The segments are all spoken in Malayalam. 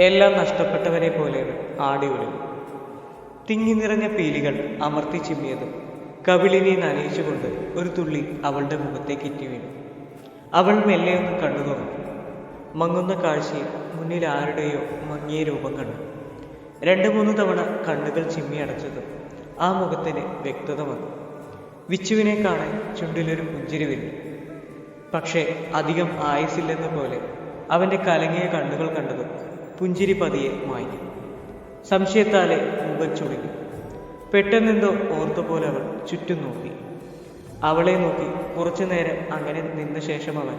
എല്ലാം നഷ്ടപ്പെട്ടവരെ പോലെ ആടി ഒളിഞ്ഞു. തിങ്ങി നിറഞ്ഞ പീലികൾ അമർത്തി ചിമ്മിയതും കവിളിനെ നനയിച്ചുകൊണ്ട് ഒരു തുള്ളി അവളുടെ മുഖത്തേക്ക് ഇറ്റി വീണു. അവൾ മെല്ലെയൊന്ന് കണ്ണു തുറന്നു. മങ്ങുന്ന കാഴ്ചയിൽ മുന്നിൽ ആരുടെയോ മങ്ങിയ രൂപം കണ്ടു. 2-3 തവണ കണ്ണുകൾ ചിമ്മി അടച്ചതും ആ മുഖത്തിന് വ്യക്തത വന്നു. വിച്ചുവിനെ കാണാൻ ചുണ്ടിലൊരു പുഞ്ചിരി വിരിഞ്ഞു. പക്ഷേ അധികം ആയുസില്ലെന്ന പോലെ അവൻ്റെ കലങ്ങിയ കണ്ണുകൾ കണ്ടതും പുഞ്ചിരി പതിയെ മാഞ്ഞു. സംശയത്താലെ മുഖം ചുളിഞ്ഞു. പെട്ടെന്നെന്തോ ഓർത്തപോലെ അവൾ ചുറ്റും നോക്കി. അവളെ നോക്കി കുറച്ചു നേരം അങ്ങനെ നിന്ന ശേഷം അവൻ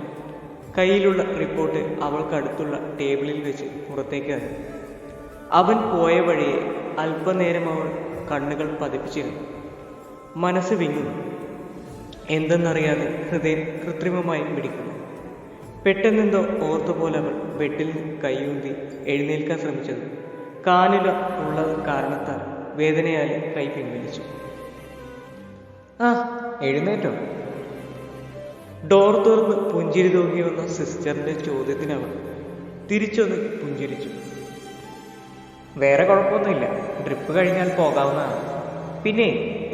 കയ്യിലുള്ള റിപ്പോർട്ട് അവൾക്കടുത്തുള്ള ടേബിളിൽ വെച്ച് പുറത്തേക്ക് ഇറങ്ങി. അവൻ പോയ വഴിയെ അല്പനേരം അവൾ കണ്ണുകൾ പതിപ്പിച്ചിരുന്നു. മനസ്സ് വിങ്ങുന്നു. എന്തെന്നറിയാതെ ഹൃദയം കൃത്രിമമായി പിടിക്കുന്നു. പെട്ടെന്നെന്തോ ഓർത്തുപോലെ അവൾ ബെഡിൽ കൈയൂന്തി എഴുന്നേൽക്കാൻ ശ്രമിച്ചത് കാലിൽ ഉള്ള കാരണത്താൽ വേദനയാൽ കൈ പിൻവലിച്ചു. ആ, എഴുന്നേറ്റോ? ഡോർ തുറന്ന് പുഞ്ചിരി തൂങ്ങി വന്ന സിസ്റ്ററിന്റെ ചോദ്യത്തിന് അവൾ തിരിച്ചൊന്ന് പുഞ്ചിരിച്ചു. വേറെ കുഴപ്പമൊന്നുമില്ല, ഡ്രിപ്പ് കഴിഞ്ഞാൽ പോകാവുന്നതാണ്. പിന്നെ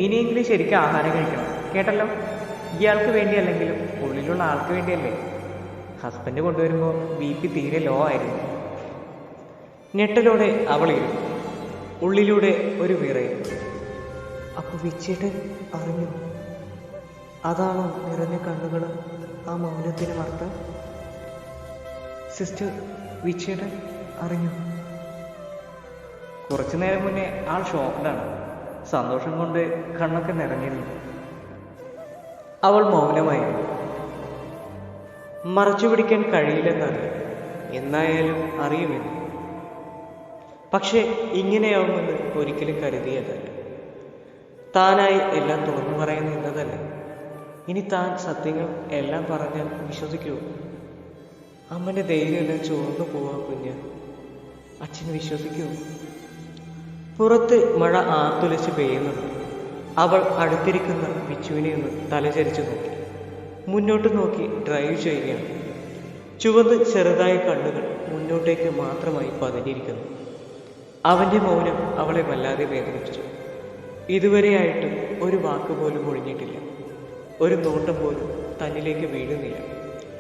ഇനിയെങ്കിലും ശരിക്കും ആഹാരം കഴിക്കണം, കേട്ടല്ലോ? ഇയാൾക്ക് വേണ്ടിയല്ലെങ്കിലും ഉള്ളിലുള്ള ആൾക്ക് വേണ്ടിയല്ലേ. ഹസ്ബൻഡ് കൊണ്ടുവരുമ്പോൾ BP തീരെ ലോ ആയിരുന്നു. ഞെട്ടലോടെ അവളിരുന്നു. ഉള്ളിലൂടെ ഒരു വിറയും. അപ്പൊ വിച്ചേട്ടൻ അറിഞ്ഞു? അതാണോ നിറഞ്ഞ കണ്ണുകൾ, ആ മൗനത്തിന് അർത്ഥം? സിസ്റ്റർ, വിച്ചേട്ടൻ അറിഞ്ഞു? കുറച്ചു നേരം മുന്നേ ആൾ ഷോക്ക്ഡാണ്. സന്തോഷം കൊണ്ട് കണ്ണൊക്കെ നിറഞ്ഞിരുന്നു. അവൾ മൗനമായിരുന്നു. മറച്ചു പിടിക്കാൻ കഴിയില്ലെന്നറിയാം, എന്നായാലും അറിയുമെന്ന്. പക്ഷെ ഇങ്ങനെയാവുമെന്ന് ഒരിക്കലും കരുതിയതല്ല. താനായി എല്ലാം തുറന്നു പറയാൻ നിന്നതല്ല. ഇനി താൻ സത്യങ്ങൾ എല്ലാം പറഞ്ഞാൽ വിശ്വസിക്കുമോ? അമ്മൻ്റെ ധൈര്യമെല്ലാം ചോർന്നു പോവാ കുഞ്ഞ്. അച്ഛൻ വിശ്വസിക്കുമോ? പുറത്ത് മഴ ആർത്തുലച്ച് പെയ്യുന്നുണ്ട്. അവൾ അടുത്തിരിക്കുന്ന വിച്ചുവിനെ ഒന്ന് തലചരിച്ചു നോക്കി. മുന്നോട്ട് നോക്കി ഡ്രൈവ് ചെയ്യുകയാണ്. ചുവന്ന് ചെറുതായ കണ്ണുകൾ മുന്നോട്ടേക്ക് മാത്രമായി പതിഞ്ഞിരിക്കുന്നു. അവൻ്റെ മൗനം അവളെ വല്ലാതെ വേദനിപ്പിച്ചു. ഇതുവരെയായിട്ടും ഒരു വാക്ക് പോലും ഒഴിഞ്ഞിട്ടില്ല. ഒരു നോട്ടം പോലും തന്നിലേക്ക് വീഴുന്നില്ല.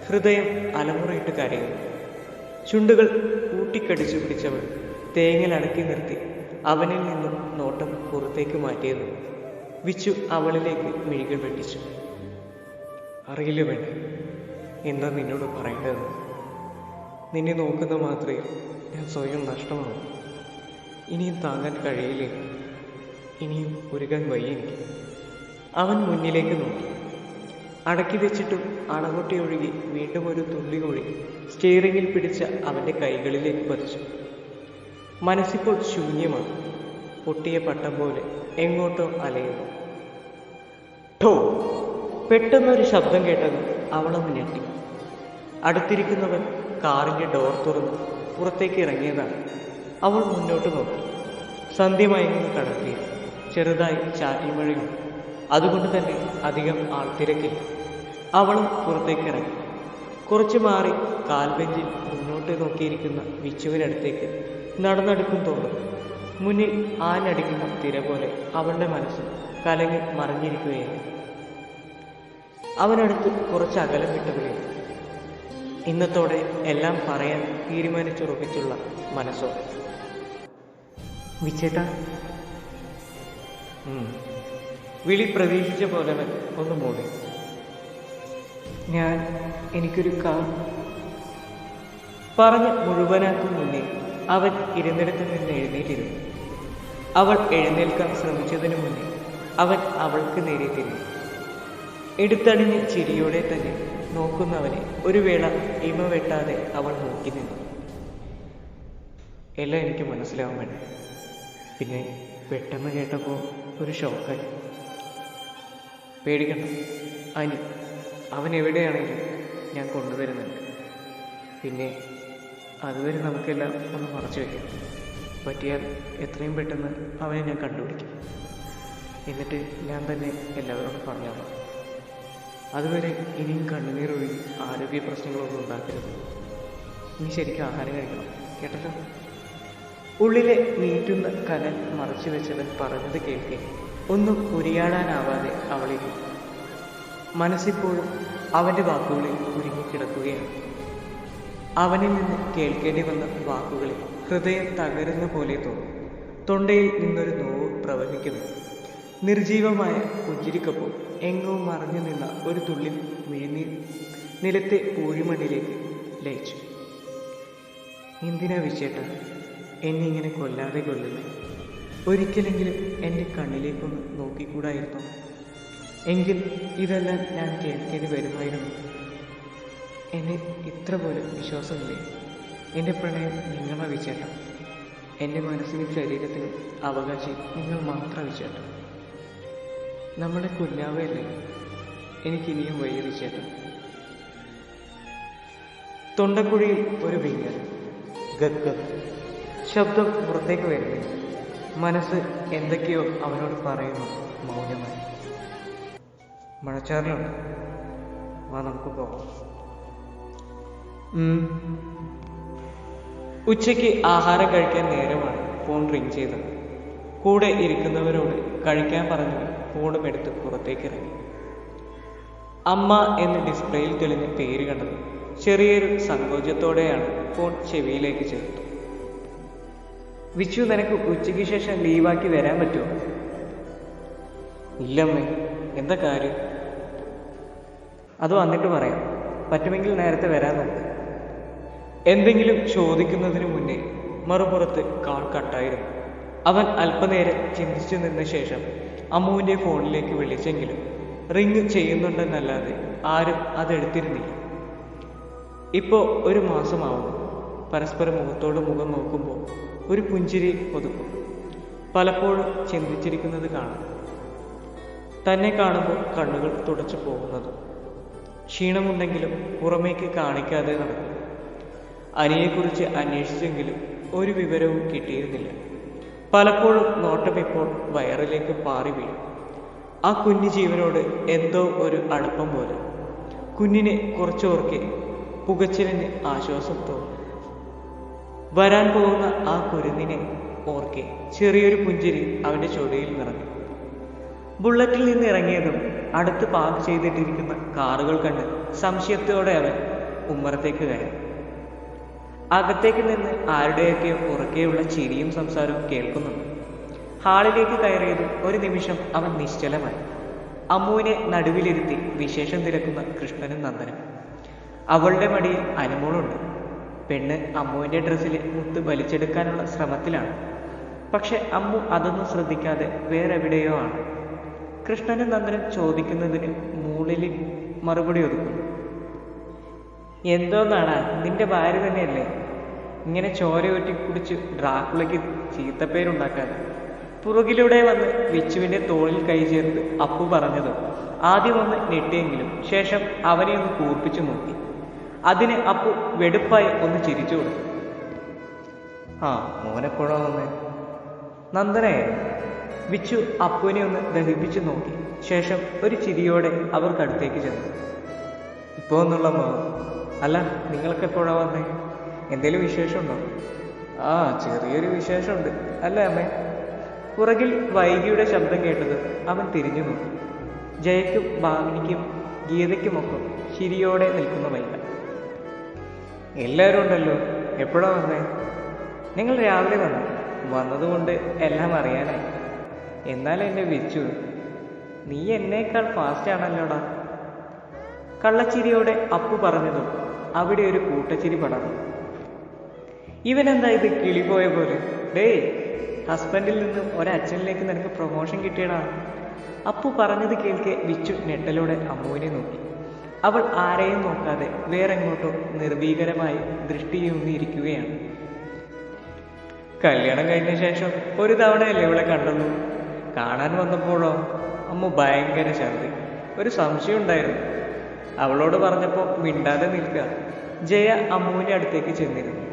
ഹൃദയം അലമുറയിട്ട് കരയുന്നു. ചുണ്ടുകൾ കൂട്ടിക്കടിച്ചു പിടിച്ചവൾ തേങ്ങൽ അടക്കി നിർത്തി അവനിൽ നിന്നും നോട്ടം പുറത്തേക്ക് മാറ്റിയതും വിച്ചു അവളിലേക്ക് മിഴികൾ വെട്ടിച്ചു. അറിയില്ല വേണ്ട, എന്താ നിന്നോട് പറയേണ്ടത്? നിന്നെ നോക്കുന്ന മാത്രമേ ഞാൻ സ്വയം നഷ്ടമാവും. ഇനിയും താങ്ങാൻ കഴിയില്ല, ഇനിയും ഒരുകാൻ വയ്യ എനിക്ക്. അവൻ മുന്നിലേക്ക് നോക്കി. അടക്കി വെച്ചിട്ടും അണകൊട്ടി ഒഴുകി വീണ്ടും ഒരു തുള്ളി ഒഴുകി സ്റ്റിയറിങ്ങിൽ പിടിച്ച അവൻ്റെ കൈകളിലേക്ക് പതിച്ചു. മനസ്സിപ്പോൾ ശൂന്യമാണ്. പൊട്ടിയ പട്ടം പോലെ എങ്ങോട്ടോ അലയുന്നു. ഠോ! പെട്ടെന്നൊരു ശബ്ദം കേട്ടത് അവളൊന്ന് ഞെട്ടി. അടുത്തിരിക്കുന്നവൻ കാറിൻ്റെ ഡോർ തുറന്ന് പുറത്തേക്ക് ഇറങ്ങിയതാണ്. അവൾ മുന്നോട്ട് നോക്കി. സന്ധ്യമയങ്ങുന്ന കടത്തി ചെറുതായി ചാറ്റി മഴയുണ്ട്. അതുകൊണ്ട് തന്നെ അധികം ആൾത്തിരക്കില്ല. അവളും പുറത്തേക്ക് ഇറങ്ങി. കുറച്ച് മാറി കാൽബെഞ്ചിൽ മുന്നോട്ട് നോക്കിയിരിക്കുന്ന വിച്ചുവിനടുത്തേക്ക് നടന്നെടുക്കും തോറും മുന്നിൽ ആഞ്ഞടിക്കുന്ന തിര പോലെ അവളുടെ മനസ്സ് കലങ്ങി മറിഞ്ഞിരിക്കുകയാണ്. അവനടുത്ത് കുറച്ച് അകലം വിട്ടുപിടി. ഇന്നത്തോടെ എല്ലാം പറയാൻ തീരുമാനിച്ചുറപ്പിച്ചുള്ള മനസ്സോ. വിച്ചേട്ടാ. വിളി പ്രതീക്ഷിച്ച പോലെ അവൻ ഒന്ന് മൂടി. എനിക്കൊരു കാർ പറഞ്ഞ് മുഴുവനാക്കും മുന്നേ അവൻ ഇരുന്നിടത്ത് നിന്ന് എഴുന്നേറ്റിരുന്നു. അവൾ എഴുന്നേൽക്കാൻ ശ്രമിച്ചതിനു മുന്നേ അവൻ അവൾക്ക് നേരെ തിരിഞ്ഞു. എടുത്തണിഞ്ഞ് ചിരിയോടെ തന്നെ നോക്കുന്നവനെ ഒരു വേള ഇമ വെട്ടാതെ അവൾ നോക്കി നിന്നു. എല്ലാം എനിക്ക് മനസ്സിലാവാൻ വേണ്ടി. പിന്നെ പെട്ടെന്ന് കേട്ടപ്പോൾ ഒരു ഷോക്കായി. പേടിക്കണ്ട അനി, അവൻ എവിടെയാണെങ്കിലും ഞാൻ കൊണ്ടുവരുന്നുണ്ട്. പിന്നെ അതുവരെ നമുക്കെല്ലാം ഒന്ന് മറച്ചു വയ്ക്കാം. പറ്റിയാൽ എത്രയും പെട്ടെന്ന് അവനെ ഞാൻ കണ്ടുപിടിക്കും. എന്നിട്ട് ഞാൻ തന്നെ എല്ലാവരോടും പറഞ്ഞോളാം. അതുവരെ ഇനിയും കണ്ണുനീരൊഴുകി ആരോഗ്യ പ്രശ്നങ്ങളൊന്നും ഉണ്ടാക്കരുത്. ഇനി ശരിക്കും ആഹാരം കഴിക്കണം, കേട്ടല്ലോ? ഉള്ളിലെ നീറ്റുന്ന കനൽ മറച്ചു വെച്ചവൻ പറഞ്ഞത് കേൾക്കെ ഒന്നും ഉരിയാടാനാവാതെ അവളിരുന്നു. മനസ്സിപ്പോഴും അവൻ്റെ വാക്കുകളിൽ കുരുങ്ങിക്കിടക്കുകയാണ്. അവനിൽ നിന്ന് കേൾക്കേണ്ടി വന്ന വാക്കുകളിൽ ഹൃദയം തകരുന്ന പോലെ തോന്നി. തൊണ്ടയിൽ നിന്നൊരു നോവ് പ്രവഹിക്കുന്നു. നിർജീവമായ പുഞ്ചിരിക്കൊപ്പം എങ്ങോ മറഞ്ഞു നിന്ന ഒരു തുള്ളി മിഴിനീർ നിലത്തെ പൂഴിമണ്ണിലേക്ക് ലയിച്ചു. എന്തിനാ വിശേട്ട എന്നെ ഇങ്ങനെ കൊല്ലാതെ കൊല്ലുന്നേ? ഒരിക്കലെങ്കിലും എൻ്റെ കണ്ണിലേക്കൊന്ന് നോക്കിക്കൂടായിരുന്നു? എങ്കിൽ ഇതെല്ലാം ഞാൻ കേൾക്കേണ്ടി വരുമായിരുന്നു. എന്നെ ഇത്ര പോലും വിശ്വാസമില്ലേ? എൻ്റെ പ്രണയം നിങ്ങളാ വിശേട്ടം. എൻ്റെ മനസ്സിനും ശരീരത്തിനും അവകാശി നിങ്ങൾ മാത്രം വിശേട്ടം. നമ്മുടെ കുഞ്ഞാവയല്ലേ? എനിക്കിനിയും വയ്യ വിശേട്ടം. തൊണ്ടക്കുഴിയിൽ ഒരു വിങ്ങൽ, ഗഗ് ശബ്ദം പുറത്തേക്ക് വരുന്നില്ല. മനസ്സ് എന്തൊക്കെയോ അവനോട് പറയുന്നു മൗനമായി. മഴച്ചാറിലുണ്ട്, വാ നമുക്ക് പോകാം. ഉച്ചയ്ക്ക് ആഹാരം കഴിക്കാൻ നേരമാണ് ഫോൺ റിങ് ചെയ്തത്. കൂടെ ഇരിക്കുന്നവരോട് കഴിക്കാൻ പറഞ്ഞു ഫോണും എടുത്ത് പുറത്തേക്ക് ഇറങ്ങി. അമ്മ എന്ന് ഡിസ്പ്ലേയിൽ തെളിഞ്ഞ പേര് കണ്ടത് ചെറിയൊരു സങ്കോചത്തോടെയാണ് ഫോൺ ചെവിയിലേക്ക് ചേർത്തു. വിച്ചു, നിനക്ക് ഉച്ചയ്ക്ക് ശേഷം ലീവാക്കി വരാൻ പറ്റുമോ? ഇല്ലമ്മേ. എന്താ കാര്യം? അത് വന്നിട്ട് പറയാം. പറ്റുമെങ്കിൽ നേരത്തെ വരാൻ നോക്ക്. എന്തെങ്കിലും ചോദിക്കുന്നതിന് മുന്നേ മറുപുറത്ത് കാൾ കട്ടായിരുന്നു. അവൻ അല്പനേരം ചിന്തിച്ചു നിന്ന ശേഷം അമ്മുവിൻ്റെ ഫോണിലേക്ക് വിളിച്ചെങ്കിലും റിങ് ചെയ്യുന്നുണ്ടെന്നല്ലാതെ ആരും അതെടുത്തിരുന്നില്ല. ഇപ്പോൾ ഒരു മാസമാവുന്നു. പരസ്പരം മുഖത്തോട് മുഖം നോക്കുമ്പോൾ ഒരു പുഞ്ചിരി ഒതുക്കും. പലപ്പോഴും ചിന്തിച്ചിരിക്കുന്നത് കാണാം. തന്നെ കാണുമ്പോൾ കണ്ണുകൾ തുടച്ചു പോകുന്നതും. ക്ഷീണമുണ്ടെങ്കിലും പുറമേക്ക് കാണിക്കാതെ നടക്കും. അനിയെക്കുറിച്ച് അന്വേഷിച്ചെങ്കിലും ഒരു വിവരവും കിട്ടിയിരുന്നില്ല. പലപ്പോഴും നോട്ടം ഇപ്പോൾ വയറിലേക്ക് പാറി വീഴും. ആ കുഞ്ഞു ജീവനോട് എന്തോ ഒരു അടുപ്പം പോലെ. കുഞ്ഞിനെ കുറച്ചോർക്കെ പുകച്ചിലിന് ആശ്വാസം തോന്നും. വരാൻ പോകുന്ന ആ കുരുന്നിനെ ഓർക്കെ ചെറിയൊരു പുഞ്ചിരി അവൻ്റെ ചൊടിയിൽ നിറഞ്ഞു. ബുള്ളറ്റിൽ നിന്ന് ഇറങ്ങിയതും അടുത്ത് പാർക്ക് ചെയ്തിട്ടിരിക്കുന്ന കാറുകൾ കണ്ട് സംശയത്തോടെ അവൻ ഉമ്മറത്തേക്ക് കയറി. അകത്തേക്ക് നിന്ന് ആരുടെയൊക്കെ ഉറക്കെയുള്ള ചിരിയും സംസാരവും കേൾക്കുന്നുണ്ട്. ഹാളിലേക്ക് കയറിയതും ഒരു നിമിഷം അവൻ നിശ്ചലമായി. അമ്മുവിനെ നടുവിലിരുത്തി വിശേഷം തിരക്കുന്ന കൃഷ്ണനും നന്ദനും. അവളുടെ മടിയിൽ അനുമോളുണ്ട്. പെണ്ണ് അമ്മുവിൻ്റെ ഡ്രസ്സിൽ മുത്ത് വലിച്ചെടുക്കാനുള്ള ശ്രമത്തിലാണ്. പക്ഷെ അമ്മു അതൊന്നും ശ്രദ്ധിക്കാതെ വേറെവിടെയോ ആണ്. കൃഷ്ണനും നന്ദനും ചോദിക്കുന്നതിന് മൂളിൽ മറുപടി ഒതുക്കുന്നു. എന്തോന്നാണ്, നിന്റെ ഭാര്യ തന്നെയല്ലേ ഇങ്ങനെ ചോരയൊറ്റി കുടിച്ച് ഡ്രാക്കുളയ്ക്ക് ചീത്തപ്പേരുണ്ടാക്കാൻ? പുറകിലൂടെ വന്ന് വിച്ചുവിൻ്റെ തോളിൽ കൈ ചേർത്ത് അപ്പു പറഞ്ഞതും ആദ്യം ഒന്ന് ഞെട്ടിയെങ്കിലും ശേഷം അവനെ ഒന്ന് കൂർപ്പിച്ചു നോക്കി. അതിന് അപ്പു വെടുപ്പായി ഒന്ന് ചിരിച്ചു കൊടുത്തു. ആ, മോനെപ്പോഴാ വന്നേ? നന്ദനെ. വിച്ചു അപ്പുവിനെ ഒന്ന് ദഹിപ്പിച്ചു നോക്കി. ശേഷം ഒരു ചിരിയോടെ അവർക്കടുത്തേക്ക് ചെന്നു. ഇപ്പോൾ ഒന്നുള്ള മോ. അല്ല, നിങ്ങളൊക്കെ എപ്പോഴാ വന്നേ? എന്തേലും വിശേഷമുണ്ടോ? ആ, ചെറിയൊരു വിശേഷമുണ്ട് അല്ലേ അമ്മേ? പുറകിൽ വൈകിയുടെ ശബ്ദം കേട്ടത് അവൻ തിരിഞ്ഞു നോക്കി. ജയയ്ക്കും ഭാമിനിക്കും ഗീതയ്ക്കുമൊക്കെ ചിരിയോടെ നിൽക്കുന്ന മൈല. എല്ലാവരും ഉണ്ടല്ലോ, എപ്പോഴാ വന്നേ? നിങ്ങൾ രാവിലെ വന്നതുകൊണ്ട് എല്ലാം അറിയാനായി. എന്നാൽ എന്നെ വിച്ചു, നീ എന്നേക്കാൾ ഫാസ്റ്റ് ആണല്ലോടാ. കള്ളച്ചിരിയോടെ അപ്പു പറഞ്ഞതും അവിടെ ഒരു കൂട്ടച്ചിരി പടർന്നു. ഇവനെന്താ ഇത് കിളിപോയ പോലെ? ഡേയ്, ഹസ്ബൻഡിൽ നിന്നും ഒരച്ഛനിലേക്ക് നിനക്ക് പ്രൊമോഷൻ കിട്ടിയടാ. അപ്പു പറഞ്ഞത് കേൾക്കെ വിച്ചു ഞെട്ടലോടെ അമ്മുവിനെ നോക്കി. അവൾ ആരെയും നോക്കാതെ വേറെങ്ങോട്ടോ നിർഭീകരമായി ദൃഷ്ടിയൂന്നിയിരിക്കുകയാണ്. കല്യാണം കഴിഞ്ഞ ശേഷം ഒരു തവണയല്ലേ ഇവളെ കണ്ടുള്ളൂ. കാണാൻ വന്നപ്പോഴോ അമ്മ ഭയങ്കര ഛർദി. ഒരു സംശയം ഉണ്ടായിരുന്നു. അവളോട് പറഞ്ഞപ്പോൾ മിണ്ടാതെ നിൽക്കുക. ജയ അമ്മുവിൻ്റെ അടുത്തേക്ക് ചെന്നിരുന്നു.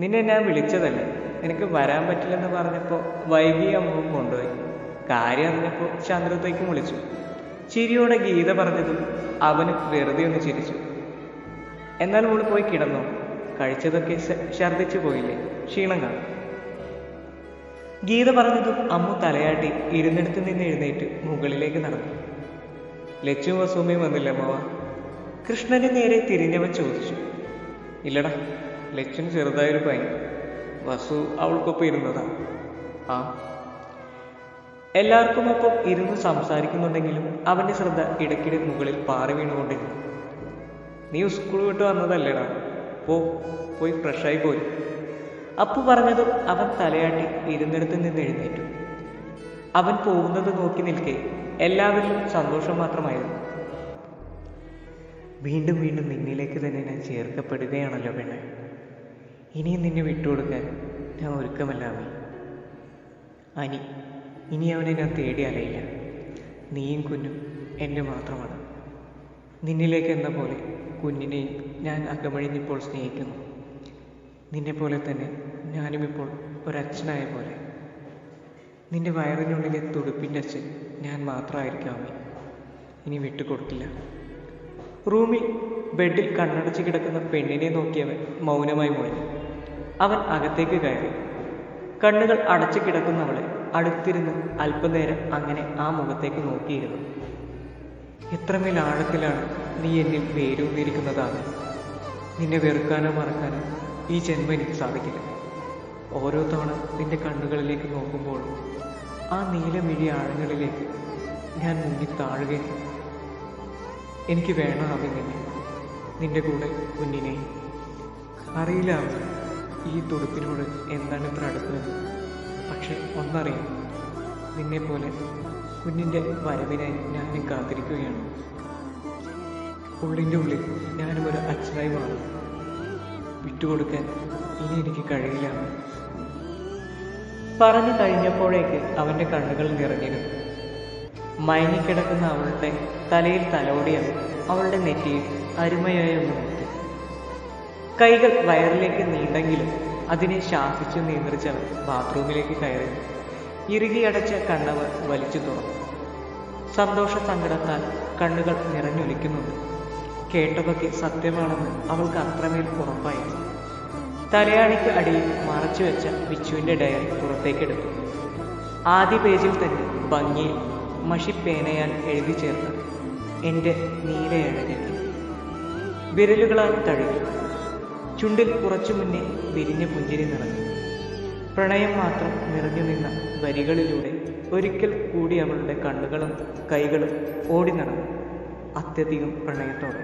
നിന്നെ ഞാൻ വിളിച്ചതല്ല, എനിക്ക് വരാൻ പറ്റില്ലെന്ന് പറഞ്ഞപ്പോൾ വൈകി അമ്മുവും കൊണ്ടുപോയി. കാര്യം അറിഞ്ഞപ്പോൾ ചന്ദ്രത്തേക്കും വിളിച്ചു. ചിരിയോടെ ഗീത പറഞ്ഞതും അവന് വെറുതെ ഒന്ന് ചിരിച്ചു. എന്നാൽ മോള് പോയി കിടന്നോ? കഴിച്ചതൊക്കെ ഛർദ്ദിച്ചു പോയില്ലേ? ക്ഷീണം കാണും. ഗീത പറഞ്ഞതും അമ്മു തലയാട്ടി ഇരുന്നിടത്ത് നിന്ന് എഴുന്നേറ്റ് മുകളിലേക്ക് നടന്നു. ലച്ചും വസുമയും വന്നില്ല അമ്മവ? കൃഷ്ണന് നേരെ തിരിഞ്ഞവൻ ചോദിച്ചു. ഇല്ലടാ, ലച്ചുന് ചെറുതായൊരു പനി. വസു അവൾക്കൊപ്പം ഇരുന്നതാ. ആ. എല്ലാവർക്കും ഒപ്പം ഇരുന്ന് സംസാരിക്കുന്നുണ്ടെങ്കിലും അവന്റെ ശ്രദ്ധ ഇടയ്ക്കിടെ മുകളിൽ പാറി വീണുകൊണ്ടിരുന്നു. നീ സ്കൂൾ വിട്ട് വന്നതല്ലേടാ, പോയി ഫ്രഷായി പോരും. അപ്പു പറഞ്ഞതും അവൻ തലയാട്ടി ഇരുന്നിടത്ത് നിന്ന് എഴുന്നേറ്റു. അവൻ പോകുന്നത് നോക്കി നിൽക്കെ എല്ലാവരിലും സന്തോഷം മാത്രമായിരുന്നു. വീണ്ടും വീണ്ടും നിന്നിലേക്ക് തന്നെ ഞാൻ ചേർക്കപ്പെടുകയാണല്ലോ പെണ്ണെ. ഇനിയും നിന്നെ വിട്ടുകൊടുക്കാൻ ഞാൻ ഒരുക്കമല്ല അനി. ഇനി അവനെ ഞാൻ തേടി അലയില്ല. നീയും കുഞ്ഞും എൻ്റെ മാത്രമാണ്. നിന്നിലേക്ക് എന്ന പോലെ കുഞ്ഞിനെയും ഞാൻ അകമഴിഞ്ഞിപ്പോൾ സ്നേഹിക്കുന്നു. നിന്നെപ്പോലെ തന്നെ ഞാനും ഇപ്പോൾ ഒരച്ഛനായ പോലെ. നിന്റെ വയറിനുള്ളിലെ തുടുപ്പിൻ്റെ അച്ഛൻ ഞാൻ മാത്രമായിരിക്കും അമ്മ. ഇനി വിട്ടുകൊടുക്കില്ല. റൂമിൽ ബെഡിൽ കണ്ണടച്ച് കിടക്കുന്ന പെണ്ണിനെ നോക്കിയവൻ മൗനമായി മുഴങ്ങി. അവൻ അകത്തേക്ക് കയറി. കണ്ണുകൾ അടച്ചു കിടക്കുന്നവളെ അടുത്തിരുന്ന് അല്പനേരം അങ്ങനെ ആ മുഖത്തേക്ക് നോക്കിയിരുന്നു. എത്രമേൽ ആഴത്തിലാണ് നീ എന്നിൽ വേരൂന്നിരിക്കുന്നതാണ്. നിന്നെ വെറുക്കാനോ മറക്കാനോ ഈ ജന്മം എനിക്ക് സാധിക്കില്ല. ഓരോ തവണ നിന്റെ കണ്ണുകളിലേക്ക് നോക്കുമ്പോഴും ആ നീലമിഴി ആഴങ്ങളിലേക്ക് ഞാൻ മുങ്ങി താഴുകയാണ്. എനിക്ക് വേണം നിന്റെ കൂടെ കുഞ്ഞിനെ. അറിയില്ല ഈ തുടുപ്പിനോട് എന്താണ് ഇത്ര അടുത്തത്. പക്ഷെ ഒന്നറിയാം, നിന്നെപ്പോലെ കുഞ്ഞിൻ്റെ വരവിനായി ഞാനും കാത്തിരിക്കുകയാണ്. ഉള്ളിൻ്റെ ഉള്ളിൽ ഞാനും ഒരു അച്ഛനായി മാറും. വിട്ടുകൊടുക്കാൻ ഇനി എനിക്ക് കഴിയില്ല. പറഞ്ഞു കഴിഞ്ഞപ്പോഴേക്ക് അവൻ്റെ കണ്ണുകൾ നിറഞ്ഞിരുന്നു. മയങ്ങിക്കിടക്കുന്ന അവളുടെ തലയിൽ തലോടിയാണ് അവളുടെ നെറ്റിയിൽ അരുമയായ മുഖത്ത്. കൈകൾ വയറിലേക്ക് നീണ്ടെങ്കിലും അതിനെ ശാസിച്ചു നിയന്ത്രിച്ചവൻ ബാത്റൂമിലേക്ക് കയറി ഇറുകിയടച്ച കണ്ണവർ വലിച്ചു തുറന്നു. സന്തോഷ സങ്കടത്താൽ കണ്ണുകൾ നിറഞ്ഞൊലിക്കുന്നുണ്ട്. കേട്ടതൊക്കെ സത്യമാണെന്ന് അവൾക്ക് അത്രമേൽ ഉറപ്പായിരുന്നു. തലയാണിക്ക് അടിയിൽ മറച്ചു വെച്ച വിച്ചുവിൻ്റെ ഡയറി പുറത്തേക്കെടുത്തു. ആദ്യ പേജിൽ തന്നെ ഭംഗിയിൽ മഷിപ്പേനയാൽ എഴുതി ചേർത്ത എൻ്റെ നീലയഴകി വിരലുകളാൽ തഴുകി. ചുണ്ടിൽ കുറച്ചു മുന്നേ വിരിഞ്ഞ പുഞ്ചിരി നിറഞ്ഞു. പ്രണയം മാത്രം നിറഞ്ഞു നിന്ന വരികളിലൂടെ ഒരിക്കൽ കൂടി അവളുടെ കണ്ണുകളും കൈകളും ഓടി നടന്നു, അത്യധികം പ്രണയത്തോടെ.